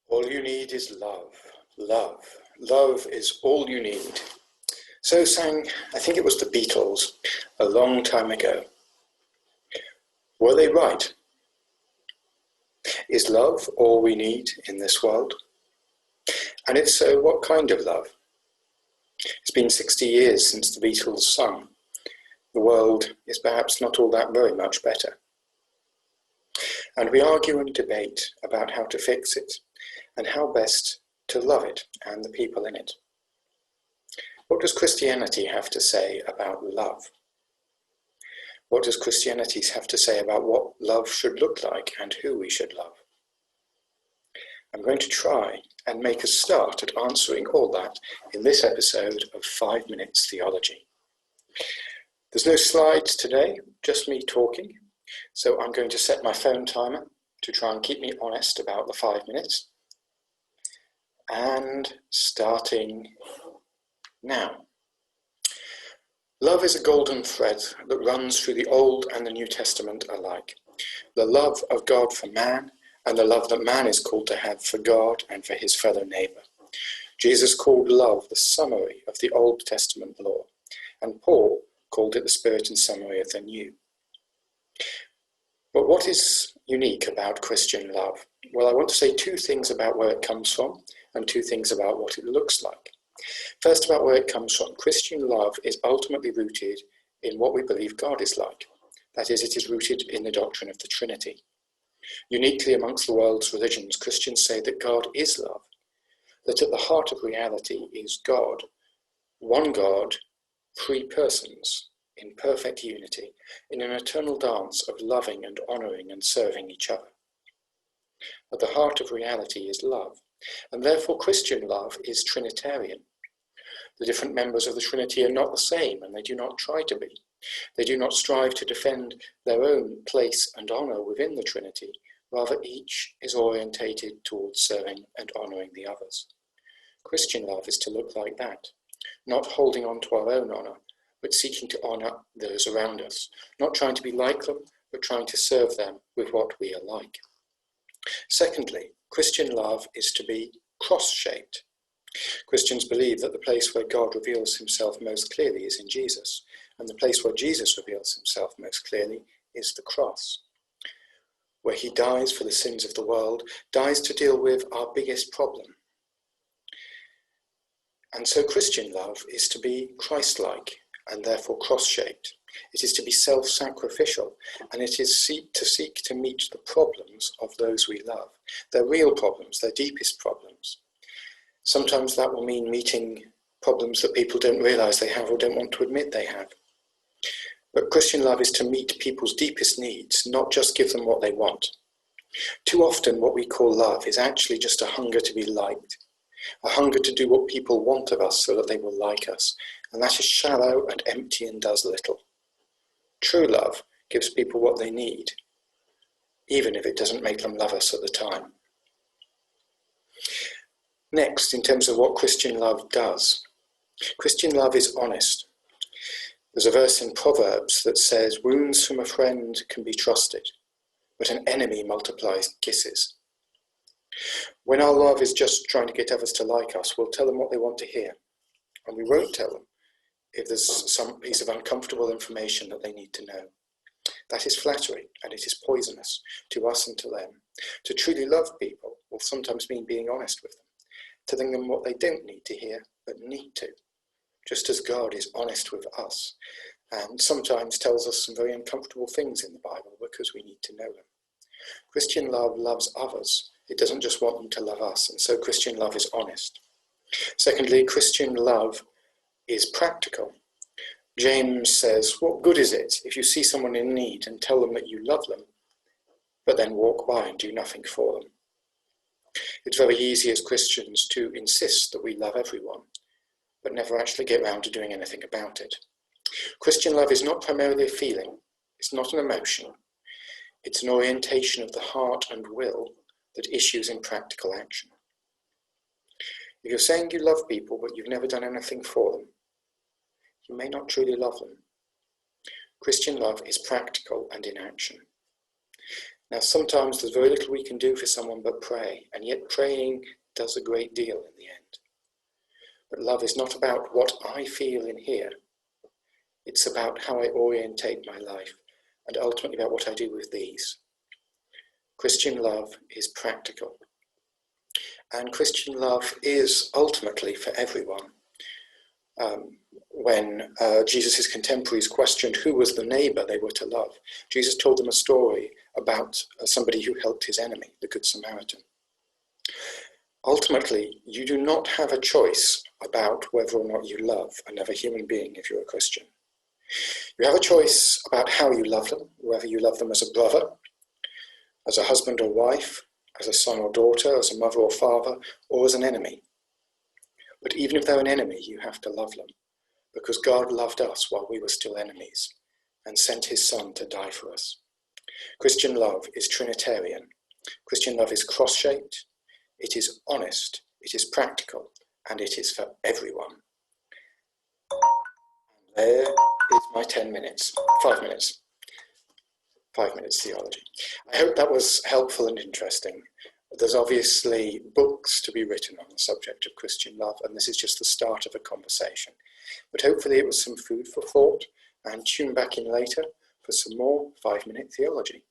All you need is love. Love. Love is all you need. So sang, I think it was the Beatles, a long time ago. Were they right? Is love all we need in this world? And if so, what kind of love? It's been 60 years since the Beatles sung. The world is perhaps not all that very much better. And we argue and debate about how to fix it and how best to love it and the people in it. What does Christianity have to say about love? What does Christianity have to say about what love should look like and who we should love? I'm going to try and make a start at answering all that in this episode of 5 Minutes Theology. There's no slides today, just me talking, so I'm going to set my phone timer to try and keep me honest about the 5 minutes. And starting now. Love is a golden thread that runs through the Old and the New Testament alike. The love of God for man and the love that man is called to have for God and for his fellow neighbour. Jesus called love the summary of the Old Testament law, and Paul called it the spirit and summary of the New. But what is unique about Christian love? Well, I want to say 2 things about where it comes from and 2 things about what it looks like. First, about where it comes from. Christian love is ultimately rooted in what we believe God is like. That is, it is rooted in the doctrine of the Trinity. Uniquely amongst the world's religions, Christians say that God is love, that at the heart of reality is God, one God, 3 persons, in perfect unity, in an eternal dance of loving and honouring and serving each other. At the heart of reality is love, and therefore Christian love is Trinitarian. The different members of the Trinity are not the same, and they do not try to be. They do not strive to defend their own place and honour within the Trinity. Rather, each is orientated towards serving and honouring the others. Christian love is to look like that, not holding on to our own honour, but seeking to honour those around us, not trying to be like them, but trying to serve them with what we are like. Secondly, Christian love is to be cross-shaped. Christians believe that the place where God reveals himself most clearly is in Jesus, and the place where Jesus reveals himself most clearly is the cross, where he dies for the sins of the world, dies to deal with our biggest problem. And so Christian love is to be Christ-like and therefore cross-shaped. It is to be self-sacrificial, and it is to seek to meet the problems of those we love, their real problems, their deepest problems. Sometimes that will mean meeting problems that people don't realise they have or don't want to admit they have. But Christian love is to meet people's deepest needs, not just give them what they want. Too often what we call love is actually just a hunger to be liked, a hunger to do what people want of us so that they will like us, and that is shallow and empty and does little. True love gives people what they need, even if it doesn't make them love us at the time. Next, in terms of what Christian love does, Christian love is honest. There's a verse in Proverbs that says, "Wounds from a friend can be trusted, but an enemy multiplies kisses." When our love is just trying to get others to like us, we'll tell them what they want to hear, and we won't tell them if there's some piece of uncomfortable information that they need to know. That is flattery, and it is poisonous to us and to them. To truly love people will sometimes mean being honest with them, telling them what they don't need to hear, but need to, just as God is honest with us, and sometimes tells us some very uncomfortable things in the Bible because we need to know them. Christian love loves others. It doesn't just want them to love us, and so Christian love is honest. Secondly, Christian love is practical. James says, "What good is it if you see someone in need and tell them that you love them, but then walk by and do nothing for them?" It's very easy as Christians to insist that we love everyone, but never actually get round to doing anything about it. Christian love is not primarily a feeling, it's not an emotion, it's an orientation of the heart and will that issues in practical action. If you're saying you love people but you've never done anything for them, you may not truly love them. Christian love is practical and in action. Now, sometimes there's very little we can do for someone but pray, and yet praying does a great deal in the end. But love is not about what I feel in here. It's about how I orientate my life, and ultimately about what I do with these. Christian love is practical. And Christian love is ultimately for everyone. When Jesus' contemporaries questioned who was the neighbour they were to love, Jesus told them a story about somebody who helped his enemy, the Good Samaritan. Ultimately, you do not have a choice about whether or not you love another human being if you're a Christian. You have a choice about how you love them, whether you love them as a brother, as a husband or wife, as a son or daughter, as a mother or father, or as an enemy. But even if they're an enemy, you have to love them, because God loved us while we were still enemies and sent his Son to die for us. Christian love is Trinitarian. Christian love is cross-shaped, it is honest, it is practical, and it is for everyone. There is my 5 minutes. 5 minutes theology. I hope that was helpful and interesting. There's obviously books to be written on the subject of Christian love, and this is just the start of a conversation. But hopefully it was some food for thought, and tune back in later for some more 5-minute theology.